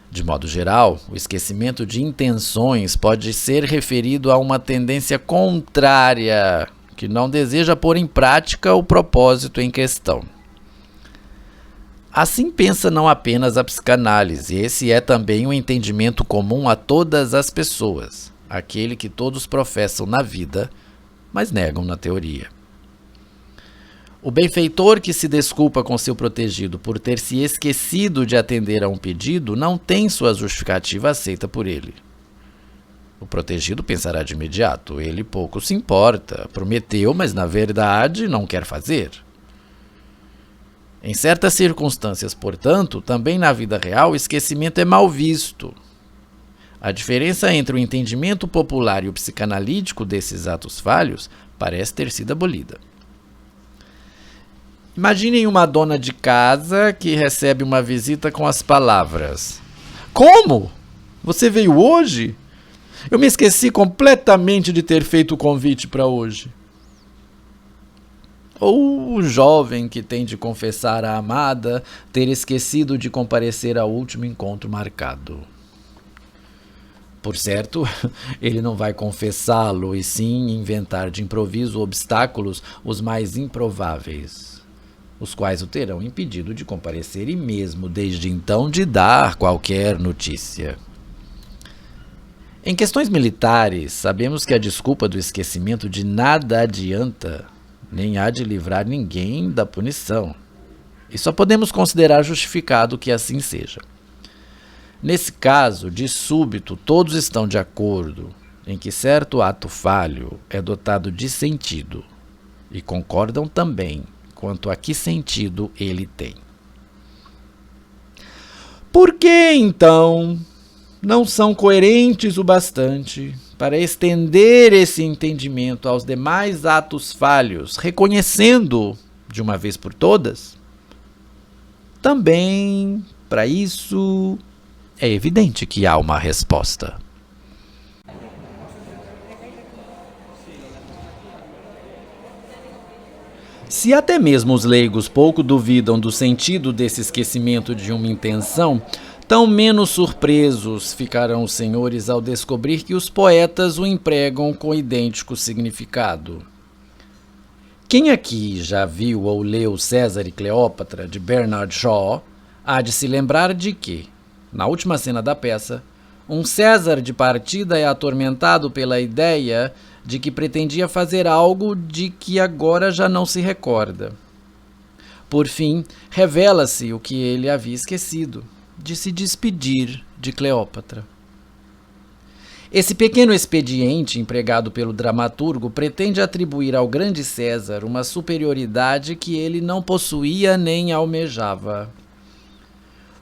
De modo geral, o esquecimento de intenções pode ser referido a uma tendência contrária, que não deseja pôr em prática o propósito em questão. Assim pensa não apenas a psicanálise, esse é também um entendimento comum a todas as pessoas, aquele que todos professam na vida, mas negam na teoria. O benfeitor que se desculpa com seu protegido por ter se esquecido de atender a um pedido não tem sua justificativa aceita por ele. O protegido pensará de imediato, ele pouco se importa, prometeu, mas na verdade não quer fazer. Em certas circunstâncias, portanto, também na vida real, o esquecimento é mal visto. A diferença entre o entendimento popular e o psicanalítico desses atos falhos parece ter sido abolida. Imaginem uma dona de casa que recebe uma visita com as palavras: "Como? Você veio hoje? Eu me esqueci completamente de ter feito o convite para hoje." Ou o jovem que tem de confessar à amada ter esquecido de comparecer ao último encontro marcado. Por certo, ele não vai confessá-lo e sim inventar de improviso obstáculos os mais improváveis, os quais o terão impedido de comparecer e mesmo desde então de dar qualquer notícia. Em questões militares, sabemos que a desculpa do esquecimento de nada adianta, nem há de livrar ninguém da punição, e só podemos considerar justificado que assim seja. Nesse caso, de súbito, todos estão de acordo em que certo ato falho é dotado de sentido, e concordam também quanto a que sentido ele tem. Por que, então, não são coerentes o bastante para estender esse entendimento aos demais atos falhos, reconhecendo, de uma vez por todas? Também, para isso, é evidente que há uma resposta. Se até mesmo os leigos pouco duvidam do sentido desse esquecimento de uma intenção, tão menos surpresos ficarão os senhores ao descobrir que os poetas o empregam com idêntico significado. Quem aqui já viu ou leu César e Cleópatra, de Bernard Shaw, há de se lembrar de que, na última cena da peça, um César de partida é atormentado pela ideia de que pretendia fazer algo de que agora já não se recorda. Por fim, revela-se o que ele havia esquecido, de se despedir de Cleópatra. Esse pequeno expediente empregado pelo dramaturgo pretende atribuir ao grande César uma superioridade que ele não possuía nem almejava.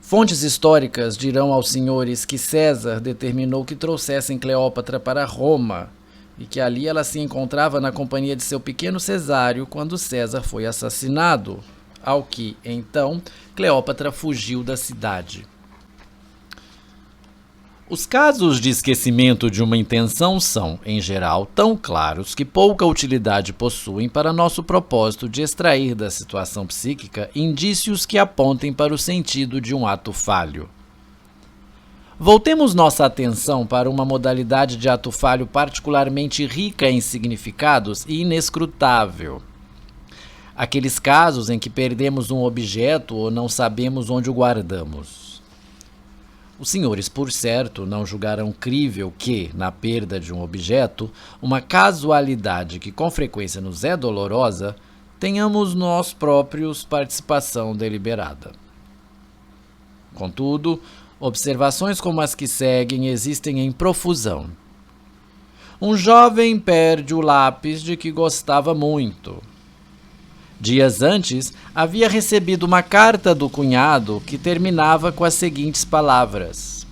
Fontes históricas dirão aos senhores que César determinou que trouxessem Cleópatra para Roma e que ali ela se encontrava na companhia de seu pequeno Cesário quando César foi assassinado, ao que, então, Cleópatra fugiu da cidade. Os casos de esquecimento de uma intenção são, em geral, tão claros que pouca utilidade possuem para nosso propósito de extrair da situação psíquica indícios que apontem para o sentido de um ato falho. Voltemos nossa atenção para uma modalidade de ato falho particularmente rica em significados e inescrutável. Aqueles casos em que perdemos um objeto ou não sabemos onde o guardamos. Os senhores, por certo, não julgarão crível que, na perda de um objeto, uma casualidade que com frequência nos é dolorosa, tenhamos nós próprios participação deliberada. Contudo, observações como as que seguem existem em profusão. Um jovem perde o lápis de que gostava muito. Dias antes, havia recebido uma carta do cunhado que terminava com as seguintes palavras: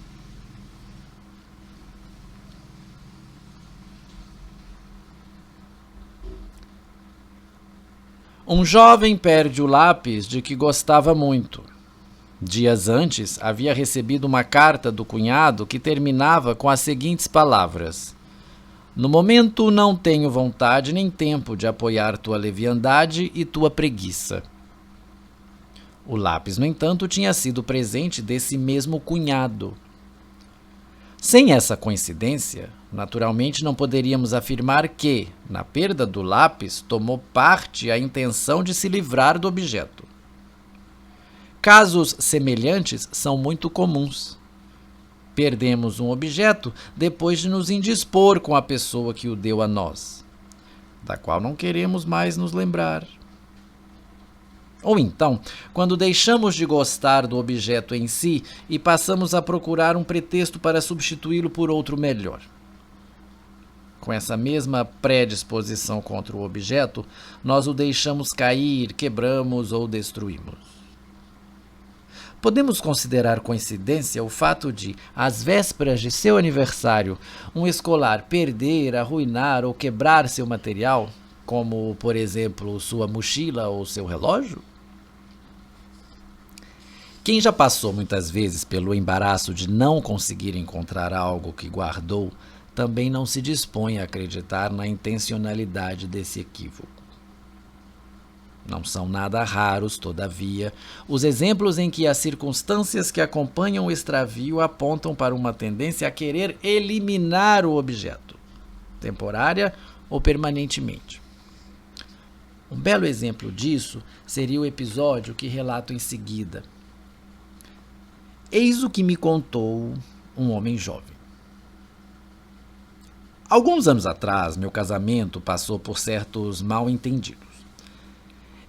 Um jovem perde o lápis de que gostava muito. Dias antes, havia recebido uma carta do cunhado que terminava com as seguintes palavras: No momento não tenho vontade nem tempo de apoiar tua leviandade e tua preguiça. O lápis, no entanto, tinha sido presente desse mesmo cunhado. Sem essa coincidência, naturalmente não poderíamos afirmar que, na perda do lápis, tomou parte a intenção de se livrar do objeto. Casos semelhantes são muito comuns. Perdemos um objeto depois de nos indispor com a pessoa que o deu a nós, da qual não queremos mais nos lembrar. Ou então, quando deixamos de gostar do objeto em si e passamos a procurar um pretexto para substituí-lo por outro melhor. Com essa mesma predisposição contra o objeto, nós o deixamos cair, quebramos ou destruímos. Podemos considerar coincidência o fato de, às vésperas de seu aniversário, um escolar perder, arruinar ou quebrar seu material, como, por exemplo, sua mochila ou seu relógio? Quem já passou muitas vezes pelo embaraço de não conseguir encontrar algo que guardou, também não se dispõe a acreditar na intencionalidade desse equívoco. Não são nada raros, todavia, os exemplos em que as circunstâncias que acompanham o extravio apontam para uma tendência a querer eliminar o objeto, temporária ou permanentemente. Um belo exemplo disso seria o episódio que relato em seguida. Eis o que me contou um homem jovem. Alguns anos atrás, meu casamento passou por certos mal-entendidos.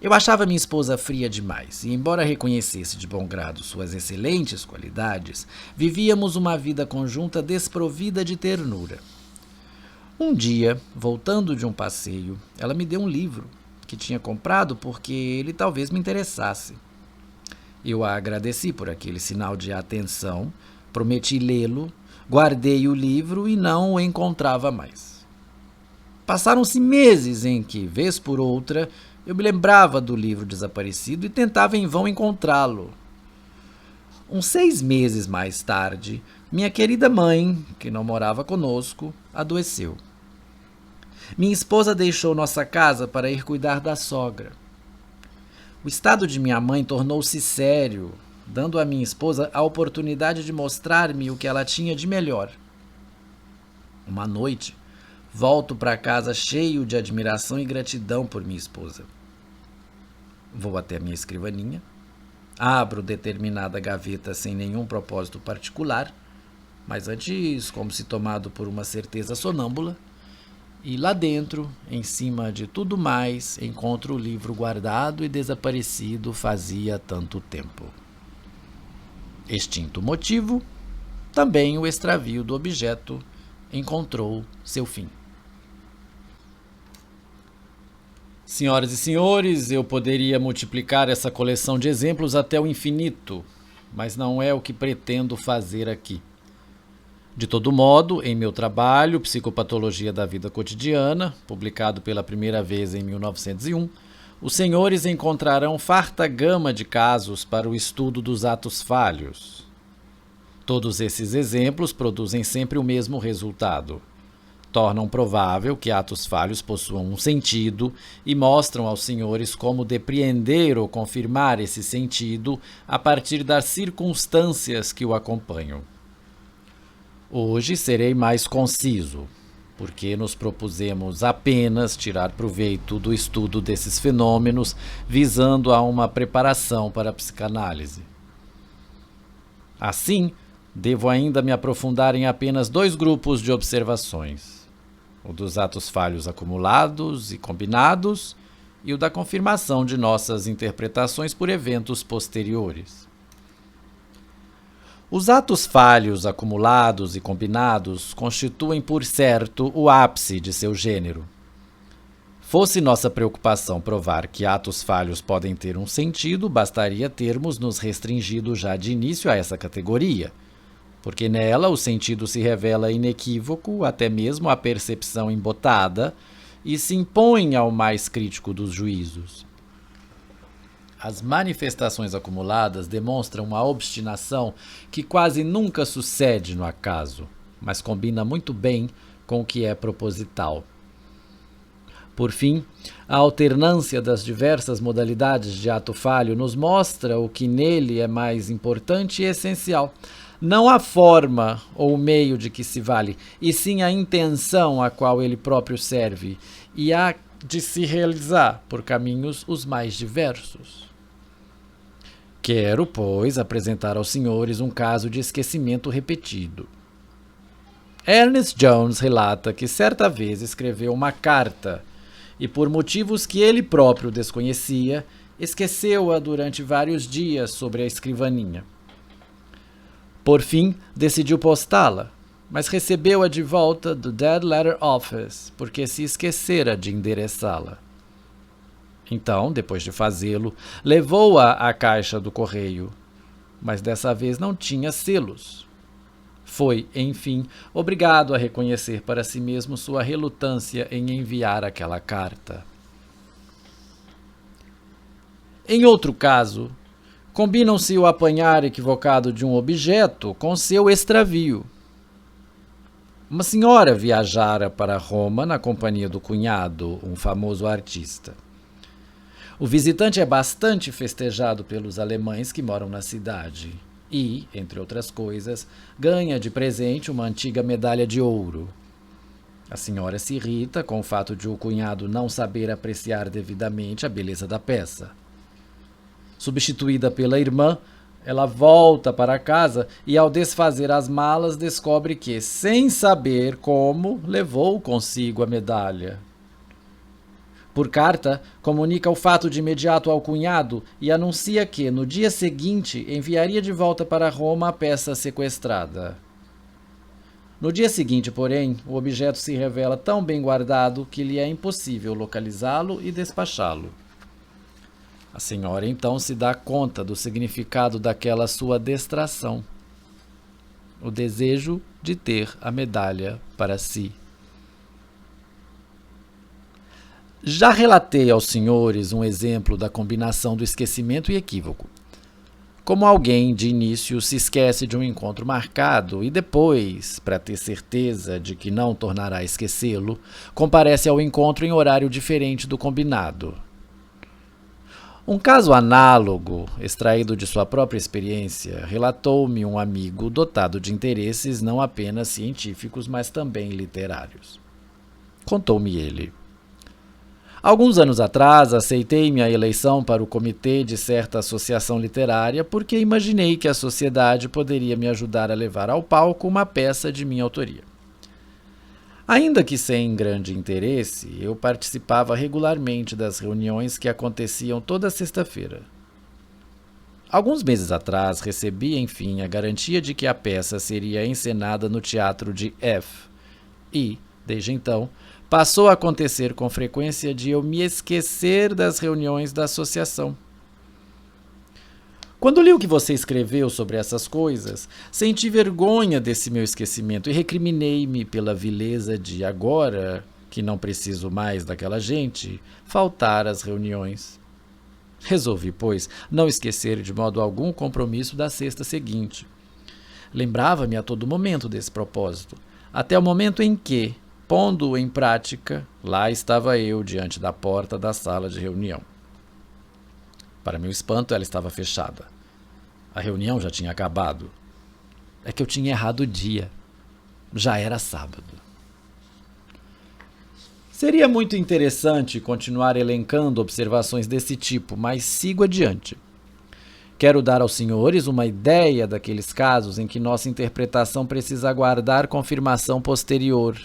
Eu achava minha esposa fria demais, e embora reconhecesse de bom grado suas excelentes qualidades, vivíamos uma vida conjunta desprovida de ternura. Um dia, voltando de um passeio, ela me deu um livro que tinha comprado porque ele talvez me interessasse. Eu a agradeci por aquele sinal de atenção, prometi lê-lo, guardei o livro e não o encontrava mais. Passaram-se meses em que, vez por outra, eu me lembrava do livro desaparecido e tentava em vão encontrá-lo. Uns 6 meses mais tarde, minha querida mãe, que não morava conosco, adoeceu. Minha esposa deixou nossa casa para ir cuidar da sogra. O estado de minha mãe tornou-se sério, dando à minha esposa a oportunidade de mostrar-me o que ela tinha de melhor. Uma noite, volto para casa cheio de admiração e gratidão por minha esposa. Vou até minha escrivaninha, abro determinada gaveta sem nenhum propósito particular, mas antes como se tomado por uma certeza sonâmbula, E lá dentro, em cima de tudo mais, encontro o livro guardado e desaparecido fazia tanto tempo. Extinto o motivo, também o extravio do objeto encontrou seu fim. Senhoras e senhores, eu poderia multiplicar essa coleção de exemplos até o infinito, mas não é o que pretendo fazer aqui. De todo modo, em meu trabalho Psicopatologia da Vida Cotidiana, publicado pela primeira vez em 1901, os senhores encontrarão farta gama de casos para o estudo dos atos falhos. Todos esses exemplos produzem sempre o mesmo resultado. Tornam provável que atos falhos possuam um sentido e mostram aos senhores como depreender ou confirmar esse sentido a partir das circunstâncias que o acompanham. Hoje serei mais conciso, porque nos propusemos apenas tirar proveito do estudo desses fenômenos, visando a uma preparação para a psicanálise. Assim, devo ainda me aprofundar em apenas 2 grupos de observações: o dos atos falhos acumulados e combinados e o da confirmação de nossas interpretações por eventos posteriores. Os atos falhos acumulados e combinados constituem, por certo, o ápice de seu gênero. Fosse nossa preocupação provar que atos falhos podem ter um sentido, bastaria termos nos restringido já de início a essa categoria, porque nela o sentido se revela inequívoco, até mesmo a percepção embotada, e se impõe ao mais crítico dos juízos. As manifestações acumuladas demonstram uma obstinação que quase nunca sucede no acaso, mas combina muito bem com o que é proposital. Por fim, a alternância das diversas modalidades de ato falho nos mostra o que nele é mais importante e essencial. Não a forma ou o meio de que se vale, e sim a intenção a qual ele próprio serve, e a de se realizar por caminhos os mais diversos. Quero, pois, apresentar aos senhores um caso de esquecimento repetido. Ernest Jones relata que certa vez escreveu uma carta e, por motivos que ele próprio desconhecia, esqueceu-a durante vários dias sobre a escrivaninha. Por fim, decidiu postá-la, mas recebeu-a de volta do Dead Letter Office porque se esquecera de endereçá-la. Então, depois de fazê-lo, levou-a à caixa do correio, mas dessa vez não tinha selos. Foi, enfim, obrigado a reconhecer para si mesmo sua relutância em enviar aquela carta. Em outro caso, combinam-se o apanhar equivocado de um objeto com seu extravio. Uma senhora viajara para Roma na companhia do cunhado, um famoso artista. O visitante é bastante festejado pelos alemães que moram na cidade e, entre outras coisas, ganha de presente uma antiga medalha de ouro. A senhora se irrita com o fato de o cunhado não saber apreciar devidamente a beleza da peça. Substituída pela irmã, ela volta para casa e, ao desfazer as malas, descobre que, sem saber como, levou consigo a medalha. Por carta, comunica o fato de imediato ao cunhado e anuncia que, no dia seguinte, enviaria de volta para Roma a peça sequestrada. No dia seguinte, porém, o objeto se revela tão bem guardado que lhe é impossível localizá-lo e despachá-lo. A senhora então se dá conta do significado daquela sua distração, o desejo de ter a medalha para si. Já relatei aos senhores um exemplo da combinação do esquecimento e equívoco. Como alguém, de início, se esquece de um encontro marcado e depois, para ter certeza de que não tornará a esquecê-lo, comparece ao encontro em horário diferente do combinado. Um caso análogo, extraído de sua própria experiência, relatou-me um amigo dotado de interesses não apenas científicos, mas também literários. Contou-me ele. Alguns anos atrás, aceitei minha eleição para o comitê de certa associação literária porque imaginei que a sociedade poderia me ajudar a levar ao palco uma peça de minha autoria. Ainda que sem grande interesse, eu participava regularmente das reuniões que aconteciam toda sexta-feira. Alguns meses atrás, recebi, enfim, a garantia de que a peça seria encenada no teatro de F. E, desde então, passou a acontecer com frequência de eu me esquecer das reuniões da associação. Quando li o que você escreveu sobre essas coisas, senti vergonha desse meu esquecimento e recriminei-me pela vileza de agora, que não preciso mais daquela gente, faltar às reuniões. Resolvi, pois, não esquecer de modo algum o compromisso da sexta seguinte. Lembrava-me a todo momento desse propósito, até o momento em que, pondo-o em prática, lá estava eu diante da porta da sala de reunião. Para meu espanto, ela estava fechada. A reunião já tinha acabado. É que eu tinha errado o dia. Já era sábado. Seria muito interessante continuar elencando observações desse tipo, mas sigo adiante. Quero dar aos senhores uma ideia daqueles casos em que nossa interpretação precisa aguardar confirmação posterior.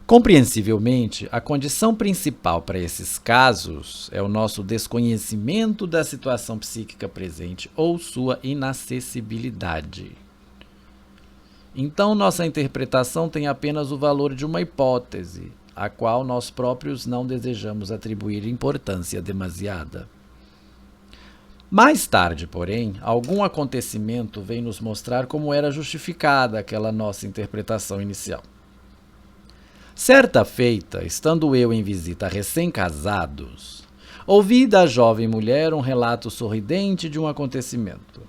Compreensivelmente, a condição principal para esses casos é o nosso desconhecimento da situação psíquica presente ou sua inacessibilidade. Então, nossa interpretação tem apenas o valor de uma hipótese, a qual nós próprios não desejamos atribuir importância demasiada. Mais tarde, porém, algum acontecimento vem nos mostrar como era justificada aquela nossa interpretação inicial. Certa feita, estando eu em visita a recém-casados, ouvi da jovem mulher um relato sorridente de um acontecimento.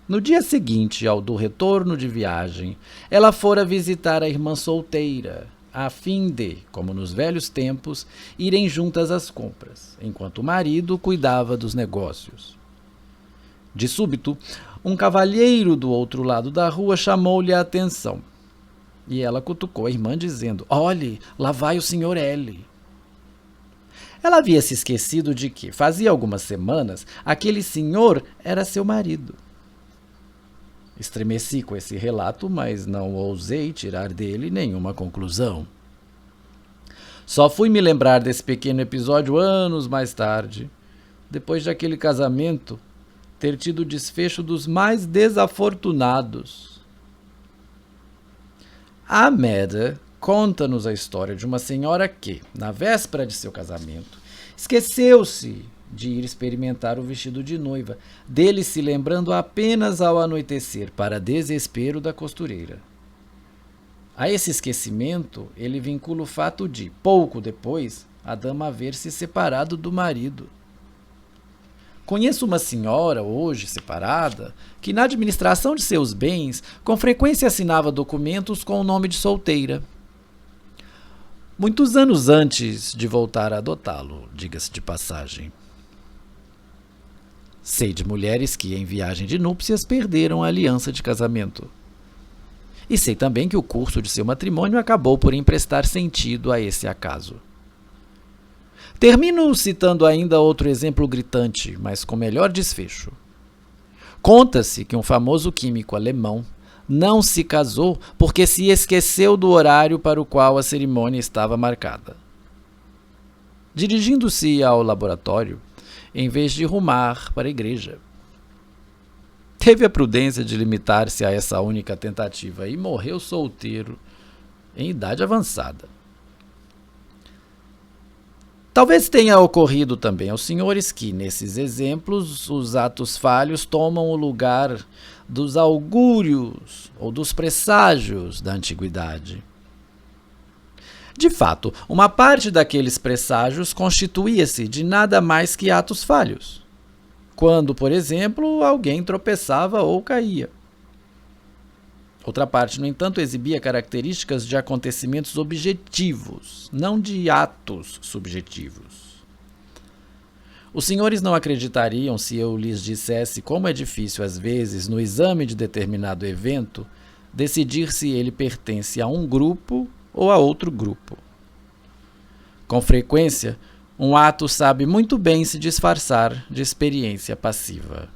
No dia seguinte ao do retorno de viagem, ela fora visitar a irmã solteira, a fim de, como nos velhos tempos, irem juntas às compras, enquanto o marido cuidava dos negócios. De súbito, um cavalheiro do outro lado da rua chamou-lhe a atenção. E ela cutucou a irmã dizendo: "Olhe, lá vai o Sr. L." Ela havia se esquecido de que, fazia algumas semanas, aquele senhor era seu marido. Estremeci com esse relato, mas não ousei tirar dele nenhuma conclusão. Só fui me lembrar desse pequeno episódio anos mais tarde, depois daquele casamento ter tido o desfecho dos mais desafortunados. A Meda conta-nos a história de uma senhora que, na véspera de seu casamento, esqueceu-se de ir experimentar o vestido de noiva, dele se lembrando apenas ao anoitecer, para desespero da costureira. A esse esquecimento, ele vincula o fato de, pouco depois, a dama haver se separado do marido. Conheço uma senhora, hoje separada, que na administração de seus bens, com frequência assinava documentos com o nome de solteira. Muitos anos antes de voltar a adotá-lo, diga-se de passagem. Sei de mulheres que, em viagem de núpcias, perderam a aliança de casamento. E sei também que o curso de seu matrimônio acabou por emprestar sentido a esse acaso. Termino citando ainda outro exemplo gritante, mas com melhor desfecho. Conta-se que um famoso químico alemão não se casou porque se esqueceu do horário para o qual a cerimônia estava marcada. Dirigindo-se ao laboratório, em vez de rumar para a igreja, teve a prudência de limitar-se a essa única tentativa e morreu solteiro, em idade avançada. Talvez tenha ocorrido também aos senhores que, nesses exemplos, os atos falhos tomam o lugar dos augúrios ou dos presságios da antiguidade. De fato, uma parte daqueles presságios constituía-se de nada mais que atos falhos, quando, por exemplo, alguém tropeçava ou caía. Outra parte, no entanto, exibia características de acontecimentos objetivos, não de atos subjetivos. Os senhores não acreditariam se eu lhes dissesse como é difícil, às vezes, no exame de determinado evento, decidir se ele pertence a um grupo ou a outro grupo. Com frequência, um ato sabe muito bem se disfarçar de experiência passiva.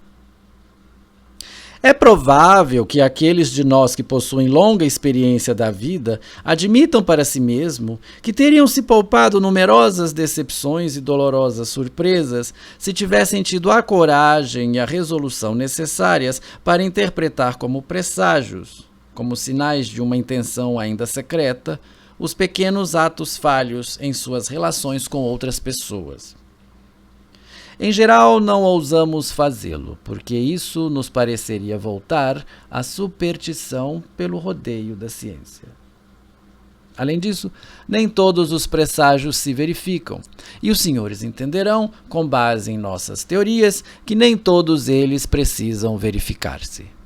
É provável que aqueles de nós que possuem longa experiência da vida admitam para si mesmo que teriam se poupado numerosas decepções e dolorosas surpresas se tivessem tido a coragem e a resolução necessárias para interpretar como presságios, como sinais de uma intenção ainda secreta, os pequenos atos falhos em suas relações com outras pessoas. Em geral, não ousamos fazê-lo, porque isso nos pareceria voltar à superstição pelo rodeio da ciência. Além disso, nem todos os presságios se verificam, e os senhores entenderão, com base em nossas teorias, que nem todos eles precisam verificar-se.